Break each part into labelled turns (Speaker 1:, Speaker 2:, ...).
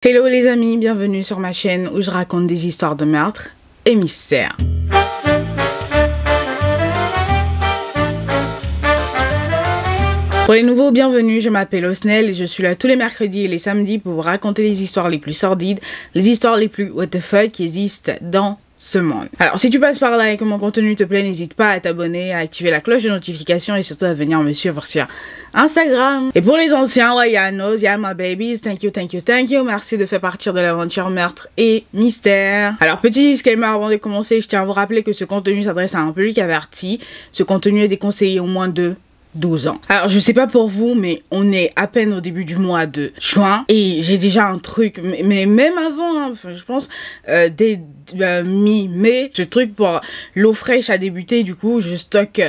Speaker 1: Hello les amis, bienvenue sur ma chaîne où je raconte des histoires de meurtres et mystères. Pour les nouveaux, bienvenue, je m'appelle Osnel et je suis là tous les mercredis et les samedis pour vous raconter les histoires les plus sordides, les histoires les plus what the fuck qui existent dans ce monde. Alors si tu passes par là et que mon contenu te plaît, n'hésite pas à t'abonner, à activer la cloche de notification et surtout à venir me suivre sur Instagram. Et pour les anciens, ouais, y'a Nose, y'a my babies, thank you, merci de faire partie de l'aventure meurtre et mystère. Alors petit disclaimer avant de commencer, je tiens à vous rappeler que ce contenu s'adresse à un public averti, ce contenu est déconseillé au moins de 12 ans. Alors je sais pas pour vous, mais on est à peine au début du mois de juin et j'ai déjà un truc, mais même avant, hein, enfin, je pense dès mi-mai, ce truc pour l'eau fraîche a débuté. Du coup je stocke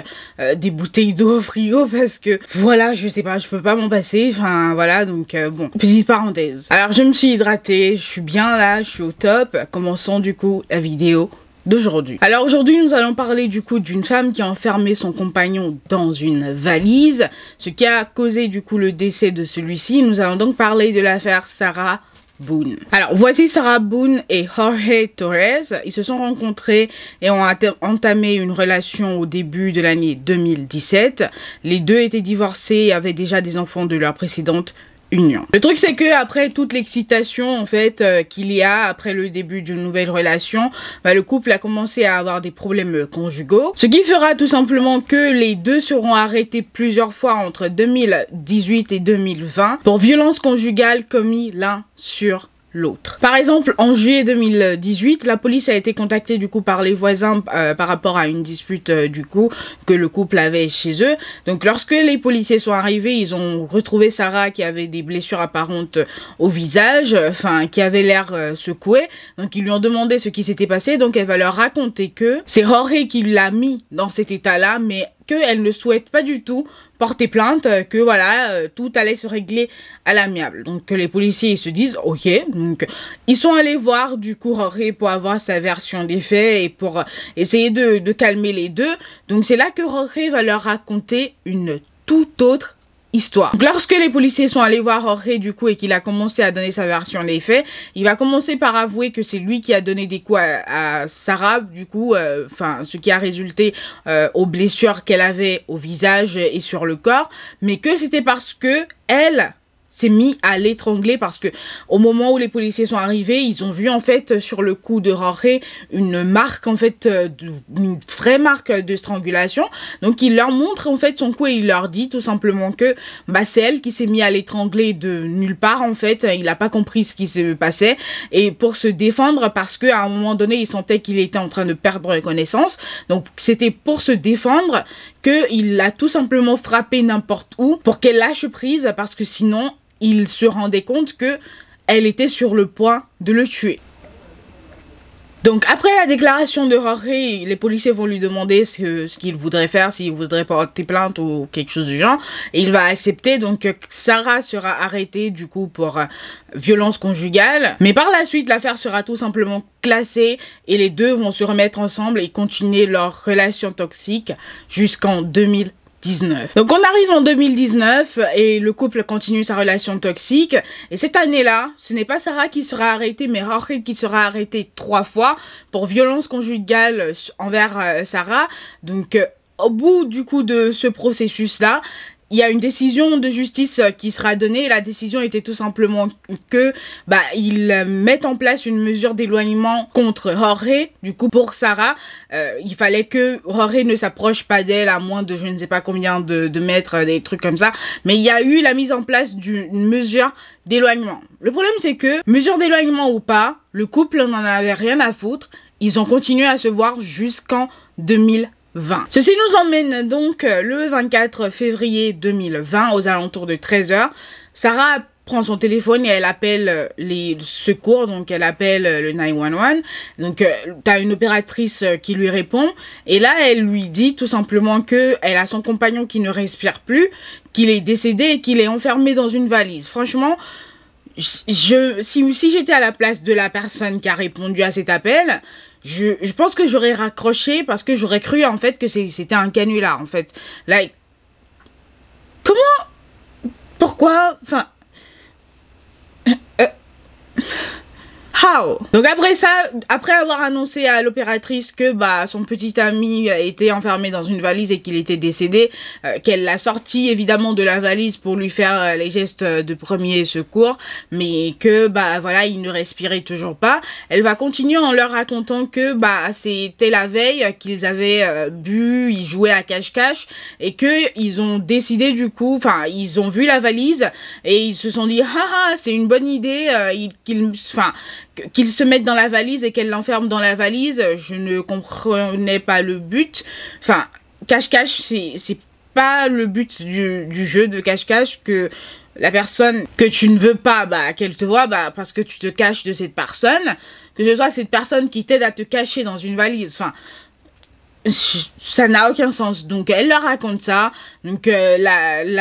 Speaker 1: des bouteilles d'eau au frigo parce que voilà, je sais pas, je peux pas m'en passer, enfin voilà, donc bon, petite parenthèse. Alors je me suis hydratée, je suis bien là, je suis au top. Commençons du coup la vidéo d'aujourd'hui. Alors aujourd'hui nous allons parler du coup d'une femme qui a enfermé son compagnon dans une valise, ce qui a causé du coup le décès de celui-ci. Nous allons donc parler de l'affaire Sarah Boone. Alors voici Sarah Boone et Jorge Torres. Ils se sont rencontrés et ont entamé une relation au début de l'année 2017. Les deux étaient divorcés et avaient déjà des enfants de leur précédente union. Le truc c'est que après toute l'excitation en fait qu'il y a après le début d'une nouvelle relation, le couple a commencé à avoir des problèmes conjugaux, ce qui fera tout simplement que les deux seront arrêtés plusieurs fois entre 2018 et 2020 pour violences conjugales commises l'un sur l'autre. Par exemple, en juillet 2018, la police a été contactée du coup par les voisins par rapport à une dispute du coup que le couple avait chez eux. Donc lorsque les policiers sont arrivés, ils ont retrouvé Sarah qui avait des blessures apparentes au visage, enfin qui avait l'air secouée. Donc ils lui ont demandé ce qui s'était passé, donc elle va leur raconter que c'est Jorge qui l'a mis dans cet état-là, mais qu'elle ne souhaite pas du tout porter plainte, que voilà, tout allait se régler à l'amiable. Donc les policiers ils se disent ok, donc ils sont allés voir du coup Jorge pour avoir sa version des faits et pour essayer de calmer les deux. Donc c'est là que Jorge va leur raconter une toute autre histoire. Donc, lorsque les policiers sont allés voir Jorge du coup et qu'il a commencé à donner sa version des faits, il va commencer par avouer que c'est lui qui a donné des coups à Sarah du coup, enfin ce qui a résulté aux blessures qu'elle avait au visage et sur le corps, mais que c'était parce que elle s'est mis à l'étrangler parce que au moment où les policiers sont arrivés, ils ont vu en fait sur le cou de Jorge une marque en fait, une vraie marque de strangulation. Donc il leur montre en fait son cou et il leur dit tout simplement que c'est elle qui s'est mis à l'étrangler de nulle part en fait. Il n'a pas compris ce qui se passait et pour se défendre parce que à un moment donné il sentait qu'il était en train de perdre connaissance. Donc c'était pour se défendre qu'il l'a tout simplement frappé n'importe où pour qu'elle lâche prise parce que sinon il se rendait compte que elle était sur le point de le tuer. Donc après la déclaration de Jorge, les policiers vont lui demander ce qu'il voudrait faire, s'il voudrait porter plainte ou quelque chose du genre. Et il va accepter, donc Sarah sera arrêtée du coup pour violence conjugale. Mais par la suite, l'affaire sera tout simplement classée et les deux vont se remettre ensemble et continuer leur relation toxique jusqu'en 2019. Donc on arrive en 2019 et le couple continue sa relation toxique et cette année-là, ce n'est pas Sarah qui sera arrêtée mais Jorge qui sera arrêté 3 fois pour violence conjugale envers Sarah. Donc au bout du coup de ce processus-là, il y a une décision de justice qui sera donnée et la décision était tout simplement que ils mettent en place une mesure d'éloignement contre Jorge. Du coup pour Sarah, il fallait que Jorge ne s'approche pas d'elle à moins de je ne sais pas combien de mètres, des trucs comme ça. Mais il y a eu la mise en place d'une mesure d'éloignement. Le problème c'est que mesure d'éloignement ou pas, le couple n'en avait rien à foutre. Ils ont continué à se voir jusqu'en 2020. Ceci nous emmène donc le 24 février 2020 aux alentours de 13h. Sarah prend son téléphone et elle appelle les secours, donc elle appelle le 911. Donc t'as une opératrice qui lui répond et là elle lui dit tout simplement que elle a son compagnon qui ne respire plus, qu'il est décédé et qu'il est enfermé dans une valise. Franchement, si j'étais à la place de la personne qui a répondu à cet appel, je pense que j'aurais raccroché parce que j'aurais cru en fait que c'était un canular en fait. Like, comment? Pourquoi? Enfin, Waouh! Donc après ça, après avoir annoncé à l'opératrice que son petit ami était enfermé dans une valise et qu'il était décédé, qu'elle l'a sorti évidemment de la valise pour lui faire les gestes de premier secours, mais que voilà, il ne respirait toujours pas. Elle va continuer en leur racontant que c'était la veille qu'ils avaient bu, ils jouaient à cache-cache et que ils ont décidé du coup, enfin ils ont vu la valise et ils se sont dit c'est une bonne idée qu'ils se mettent dans la valise et qu'elle l'enferme dans la valise. Je ne comprenais pas le but. Enfin, cache-cache, c'est pas le but du jeu de cache-cache que la personne que tu ne veux pas, qu'elle te voit, parce que tu te caches de cette personne, que ce soit cette personne qui t'aide à te cacher dans une valise. Enfin, ça n'a aucun sens. Donc elle leur raconte ça. Donc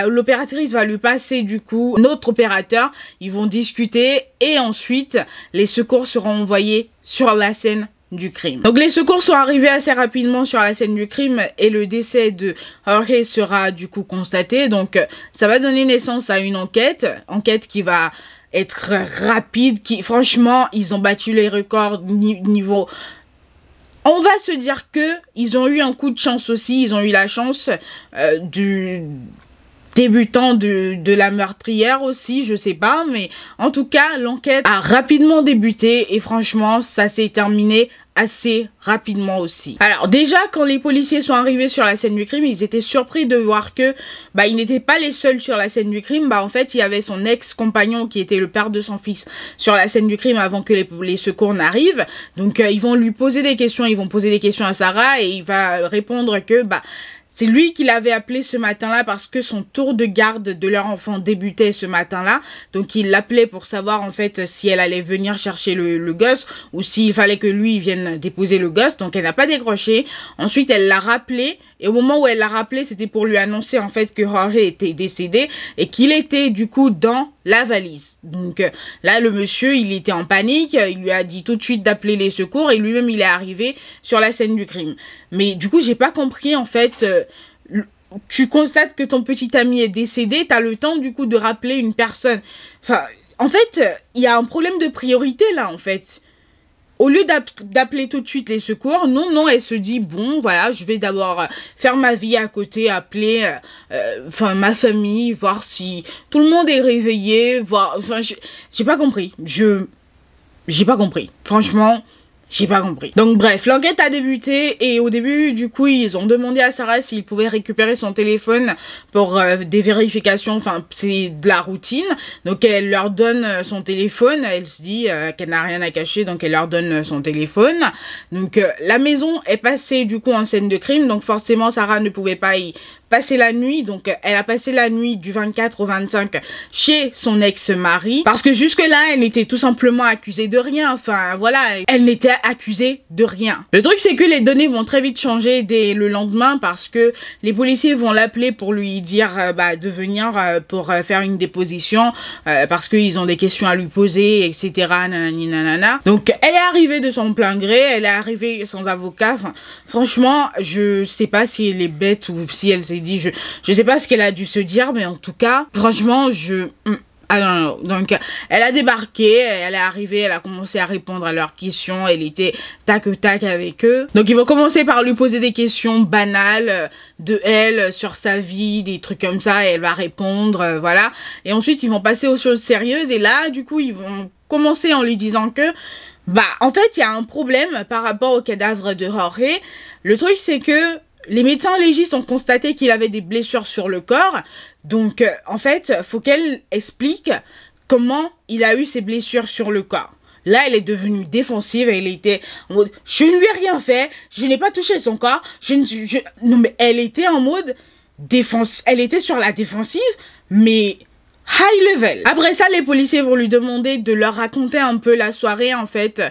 Speaker 1: l'opératrice va lui passer du coup notre opérateur. Ils vont discuter et ensuite les secours seront envoyés sur la scène du crime. Donc les secours sont arrivés assez rapidement sur la scène du crime et le décès de Jorge sera du coup constaté. Donc ça va donner naissance à une enquête qui va être rapide, franchement ils ont battu les records niveau. On va se dire que ils ont eu un coup de chance aussi, ils ont eu la chance du débutant de la meurtrière aussi, je sais pas, mais en tout cas, l'enquête a rapidement débuté et franchement, ça s'est terminé assez rapidement aussi. Alors déjà, quand les policiers sont arrivés sur la scène du crime, ils étaient surpris de voir que ils n'étaient pas les seuls sur la scène du crime. En fait, il y avait son ex-compagnon qui était le père de son fils sur la scène du crime avant que les secours n'arrivent. Donc ils vont lui poser des questions, ils vont poser des questions à Sarah et il va répondre que c'est lui qui l'avait appelé ce matin-là parce que son tour de garde de leur enfant débutait ce matin-là. Donc il l'appelait pour savoir en fait si elle allait venir chercher le gosse ou s'il fallait que lui vienne déposer le gosse. Donc elle n'a pas décroché. Ensuite elle l'a rappelé et au moment où elle l'a rappelé, c'était pour lui annoncer en fait que Jorge était décédé et qu'il était du coup dans la valise. Donc là le monsieur il était en panique, il lui a dit tout de suite d'appeler les secours et lui-même il est arrivé sur la scène du crime. Mais du coup j'ai pas compris en fait, tu constates que ton petit ami est décédé, t'as le temps du coup de rappeler une personne. Enfin en fait il y a un problème de priorité là en fait. Au lieu d'appeler tout de suite les secours, non, elle se dit, bon, voilà, je vais d'abord faire ma vie à côté, appeler ma famille, voir si tout le monde est réveillé, voir... Enfin, j'ai pas compris. J'ai pas compris. Franchement... J'ai pas compris. Donc bref, l'enquête a débuté et au début, du coup, ils ont demandé à Sarah s'ils pouvaient récupérer son téléphone pour des vérifications, enfin, c'est de la routine. Donc elle leur donne son téléphone, elle se dit qu'elle n'a rien à cacher, donc elle leur donne son téléphone. Donc la maison est passée du coup en scène de crime, donc forcément Sarah ne pouvait pas y passer la nuit, donc elle a passé la nuit du 24 au 25 chez son ex-mari, parce que jusque-là, elle n'était tout simplement accusée de rien, enfin voilà, elle n'était accusée de rien. Le truc c'est que les données vont très vite changer dès le lendemain, parce que les policiers vont l'appeler pour lui dire de venir pour faire une déposition, parce qu'ils ont des questions à lui poser, etc. Nanani, nanana. Donc elle est arrivée de son plein gré, elle est arrivée sans avocat, enfin, franchement, je sais pas si elle est bête ou si elle s'est dit, je sais pas ce qu'elle a dû se dire, mais en tout cas, franchement, ah non, donc elle a débarqué, elle est arrivée, elle a commencé à répondre à leurs questions, elle était tac avec eux. Donc ils vont commencer par lui poser des questions banales de elle, sur sa vie, des trucs comme ça, et elle va répondre, voilà. Et ensuite ils vont passer aux choses sérieuses, et là, du coup, ils vont commencer en lui disant que en fait, il y a un problème par rapport au cadavre de Jorge. Le truc, c'est que les médecins légistes ont constaté qu'il avait des blessures sur le corps. Donc, en fait, faut qu'elle explique comment il a eu ces blessures sur le corps. Là, elle est devenue défensive. Elle était en mode, je ne lui ai rien fait. Je n'ai pas touché son corps. Non, mais elle était en mode défense. Elle était sur la défensive, mais high level. Après ça, les policiers vont lui demander de leur raconter un peu la soirée, en fait,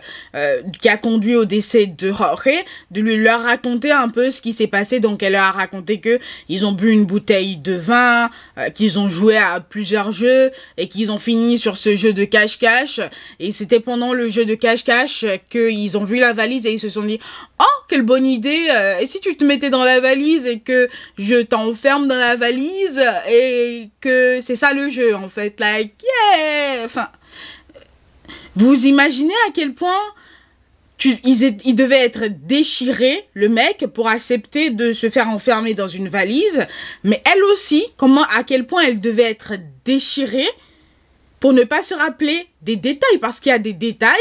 Speaker 1: qui a conduit au décès de Jorge, de leur raconter un peu ce qui s'est passé. Donc, elle leur a raconté que ils ont bu une bouteille de vin, qu'ils ont joué à plusieurs jeux, et qu'ils ont fini sur ce jeu de cache-cache. Et c'était pendant le jeu de cache-cache qu'ils ont vu la valise et ils se sont dit, oh, quelle bonne idée, et si tu te mettais dans la valise et que je t'enferme dans la valise et que c'est ça le jeu, en fait, like, yeah, enfin, Vous imaginez à quel point il devait être déchiré, le mec, pour accepter de se faire enfermer dans une valise. Mais elle aussi, à quel point elle devait être déchirée pour ne pas se rappeler des détails. Parce qu'il y a des détails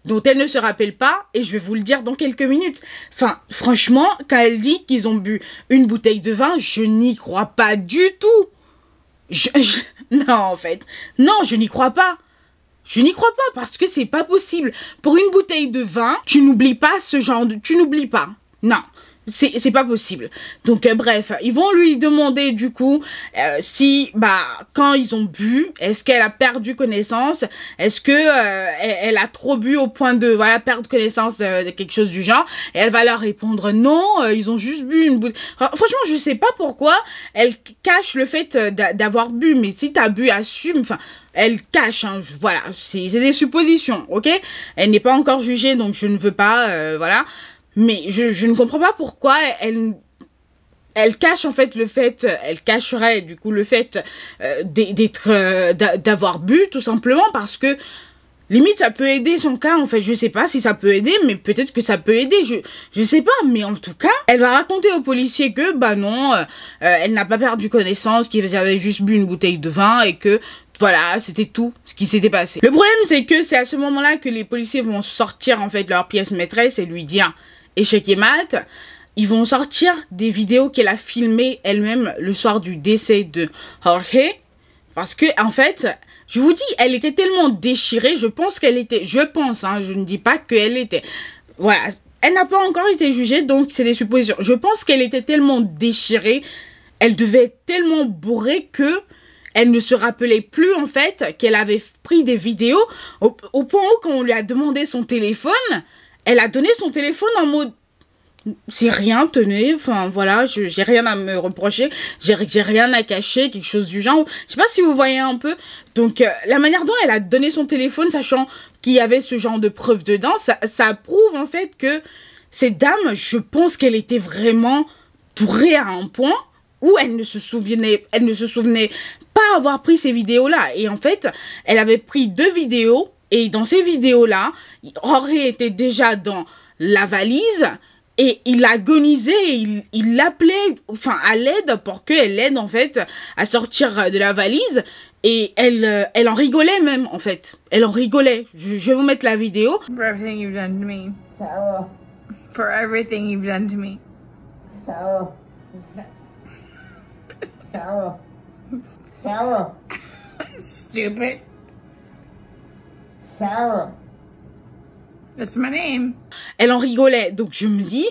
Speaker 1: dont elle ne se rappelle pas. Et je vais vous le dire dans quelques minutes. Enfin, franchement, quand elle dit qu'ils ont bu une bouteille de vin, je n'y crois pas du tout. Non, en fait. Non, je n'y crois pas. Je n'y crois pas parce que c'est pas possible. Pour une bouteille de vin, tu n'oublies pas ce genre de... Tu n'oublies pas. Non, c'est pas possible. Donc, bref, ils vont lui demander du coup si, quand ils ont bu, est-ce qu'elle a perdu connaissance? Est-ce que elle a trop bu au point de, voilà, perdre connaissance de quelque chose du genre? Et elle va leur répondre non, ils ont juste bu une bouteille. Franchement, je sais pas pourquoi elle cache le fait d'avoir bu, mais si t'as bu, assume, enfin... Elle cache, hein, voilà, c'est des suppositions, ok? Elle n'est pas encore jugée, donc je ne veux pas, voilà. Mais je ne comprends pas pourquoi elle cache en fait le fait, elle cacherait du coup le fait d'avoir bu, tout simplement, parce que limite ça peut aider son cas, en fait. Je sais pas si ça peut aider, mais peut-être que ça peut aider, je sais pas. Mais en tout cas, elle va raconter aux policiers que, non, elle n'a pas perdu connaissance, qu'ils avaient juste bu une bouteille de vin et que... Voilà, c'était tout ce qui s'était passé. Le problème, c'est que c'est à ce moment-là que les policiers vont sortir, en fait, leur pièce maîtresse et lui dire « Échec et mat ». Ils vont sortir des vidéos qu'elle a filmées elle-même le soir du décès de Jorge. Parce que, en fait, je vous dis, elle était tellement déchirée, je pense, hein, je ne dis pas qu'elle était. Voilà, elle n'a pas encore été jugée, donc c'est des suppositions. Je pense qu'elle était tellement déchirée, elle devait être tellement bourrée que... Elle ne se rappelait plus, en fait, qu'elle avait pris des vidéos au point où, quand on lui a demandé son téléphone, elle a donné son téléphone en mode « C'est rien, tenez, enfin, voilà, j'ai rien à me reprocher, j'ai rien à cacher, quelque chose du genre. » Je sais pas si vous voyez un peu. Donc, la manière dont elle a donné son téléphone, sachant qu'il y avait ce genre de preuves dedans, ça prouve, en fait, que cette dame, je pense qu'elle était vraiment bourrée à un point où elle ne se souvenait pas avoir pris ces vidéos-là. Et en fait, elle avait pris 2 vidéos, et dans ces vidéos-là, Jorge était déjà dans la valise, et il agonisait, et il l'appelait, enfin, à l'aide, pour qu'elle l'aide, en fait, à sortir de la valise, et elle en rigolait même, en fait. Elle en rigolait. Je vais vous mettre la vidéo.
Speaker 2: For everything you've done to me. Sarah. For everything you've done to me.
Speaker 3: Sarah. Sarah. Sarah.
Speaker 2: Stupid.
Speaker 3: Sarah.
Speaker 2: That's my name.
Speaker 1: Elle en rigolait. Donc je me dis,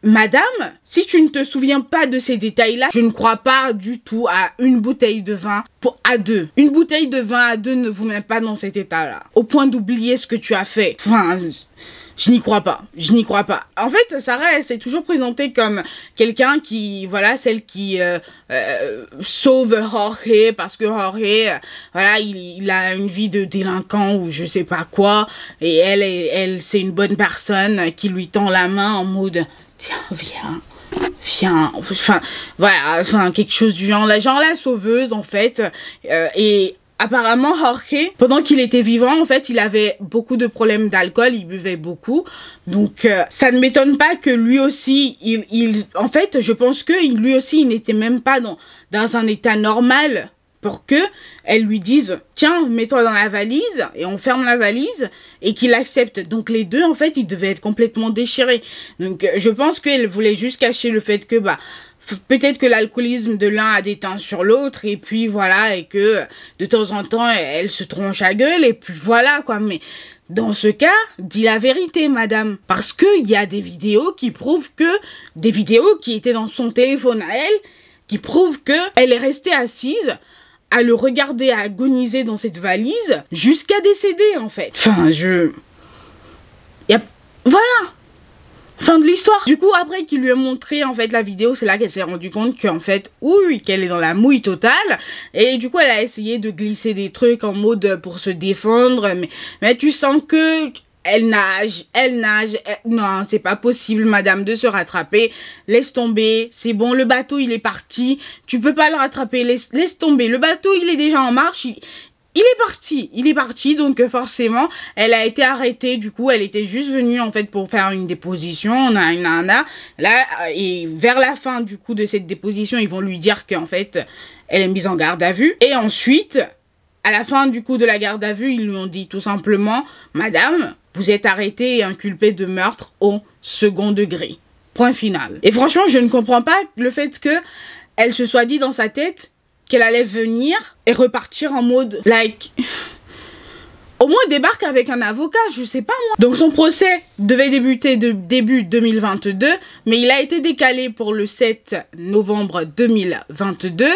Speaker 1: madame, si tu ne te souviens pas de ces détails-là, je ne crois pas du tout à une bouteille de vin à 2. Une bouteille de vin à 2 ne vous met pas dans cet état-là. Au point d'oublier ce que tu as fait. Enfin... Je n'y crois pas. Je n'y crois pas. En fait, Sarah, elle s'est toujours présentée comme quelqu'un qui, voilà, celle qui sauve Jorge parce que Jorge, voilà, il a une vie de délinquant ou je sais pas quoi. Et elle, c'est une bonne personne qui lui tend la main en mode, tiens, viens, enfin, voilà, enfin, quelque chose du genre, la sauveuse, en fait, et... Apparemment, Jorge, pendant qu'il était vivant, en fait, il avait beaucoup de problèmes d'alcool, il buvait beaucoup. Donc, ça ne m'étonne pas que lui aussi, en fait, je pense que lui aussi, il n'était même pas dans un état normal pour que elle lui dise, tiens, mets-toi dans la valise, et on ferme la valise, et qu'il accepte. Donc, les deux, en fait, ils devaient être complètement déchirés. Donc, je pense qu'elle voulait juste cacher le fait que, peut-être que l'alcoolisme de l'un a des teintes sur l'autre, et puis voilà, et que de temps en temps, elle se tronche à gueule, et puis voilà, quoi. Mais dans ce cas, dis la vérité, madame. Parce qu'il y a des vidéos qui prouvent que, des vidéos qui étaient dans son téléphone à elle, qui prouvent que elle est restée assise à le regarder agoniser dans cette valise jusqu'à décéder, en fait. Enfin, voilà. Fin de l'histoire. Du coup, après qu'il lui a montré, en fait, la vidéo, c'est là qu'elle s'est rendue compte qu'en fait, oui, qu'elle est dans la mouille totale. Et du coup, elle a essayé de glisser des trucs en mode pour se défendre. Mais tu sens que elle nage. Non, c'est pas possible, madame, de se rattraper. Laisse tomber. C'est bon, le bateau, il est parti. Tu peux pas le rattraper. Laisse tomber. Le bateau, il est déjà en marche. il est parti, donc forcément, elle a été arrêtée, du coup, elle était juste venue, en fait, pour faire une déposition, là, et vers la fin, du coup, de cette déposition, ils vont lui dire qu'en fait, elle est mise en garde à vue, et ensuite, à la fin, du coup, de la garde à vue, ils lui ont dit tout simplement, madame, vous êtes arrêtée et inculpée de meurtre au second degré. Point final. Et franchement, je ne comprends pas le fait que elle se soit dit dans sa tête qu'elle allait venir et repartir en mode like au moins débarque avec un avocat, je sais pas moi. Donc son procès devait débuter de début 2022, mais il a été décalé pour le 7 novembre 2022,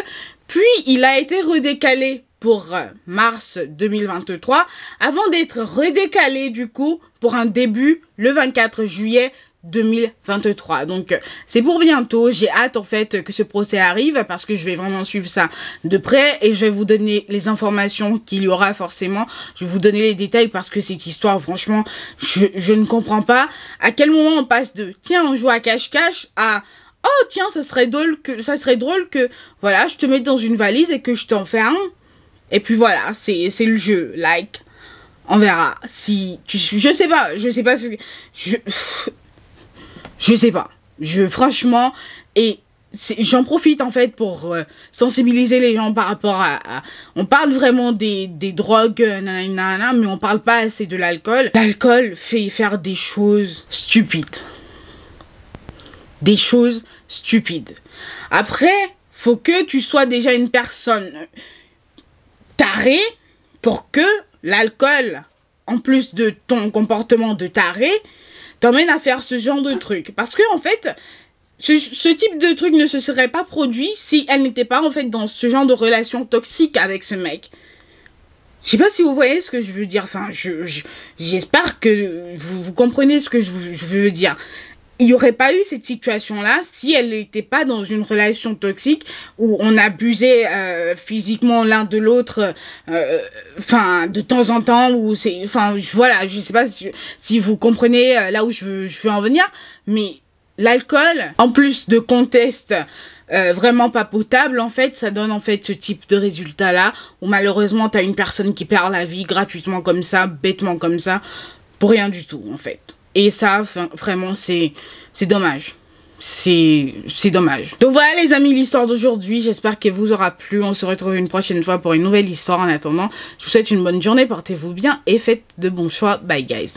Speaker 1: puis il a été redécalé pour mars 2023 avant d'être redécalé du coup pour un début le 24 juillet 2023. Donc c'est pour bientôt, j'ai hâte en fait que ce procès arrive parce que je vais vraiment suivre ça de près et je vais vous donner les informations qu'il y aura forcément, je vais vous donner les détails parce que cette histoire franchement je ne comprends pas à quel moment on passe de tiens on joue à cache-cache à oh tiens ça serait drôle que voilà je te mette dans une valise et que je t'enferme et puis voilà c'est le jeu like on verra si tu je sais pas franchement, et j'en profite en fait pour sensibiliser les gens par rapport à on parle vraiment des drogues, nanana, mais on parle pas assez de l'alcool. L'alcool fait faire des choses stupides. Des choses stupides. Après, faut que tu sois déjà une personne tarée pour que l'alcool, en plus de ton comportement de taré, t'emmène à faire ce genre de truc. Parce que, en fait, ce type de truc ne se serait pas produit si elle n'était pas, en fait, dans ce genre de relation toxique avec ce mec. Je sais pas si vous voyez ce que je veux dire. Enfin, j'espère que vous comprenez ce que je veux dire. Il n'y aurait pas eu cette situation-là si elle n'était pas dans une relation toxique où on abusait physiquement l'un de l'autre, enfin, de temps en temps, où c'est, enfin, voilà, je sais pas si vous comprenez là où je veux en venir, mais l'alcool, en plus de conteste vraiment pas potable, en fait, ça donne en fait ce type de résultat-là, où malheureusement, t'as une personne qui perd la vie gratuitement comme ça, bêtement comme ça, pour rien du tout, en fait. Et ça, vraiment, c'est dommage. C'est dommage. Donc voilà les amis, l'histoire d'aujourd'hui. J'espère qu'elle vous aura plu. On se retrouve une prochaine fois pour une nouvelle histoire. En attendant, je vous souhaite une bonne journée. Portez-vous bien et faites de bons choix. Bye guys.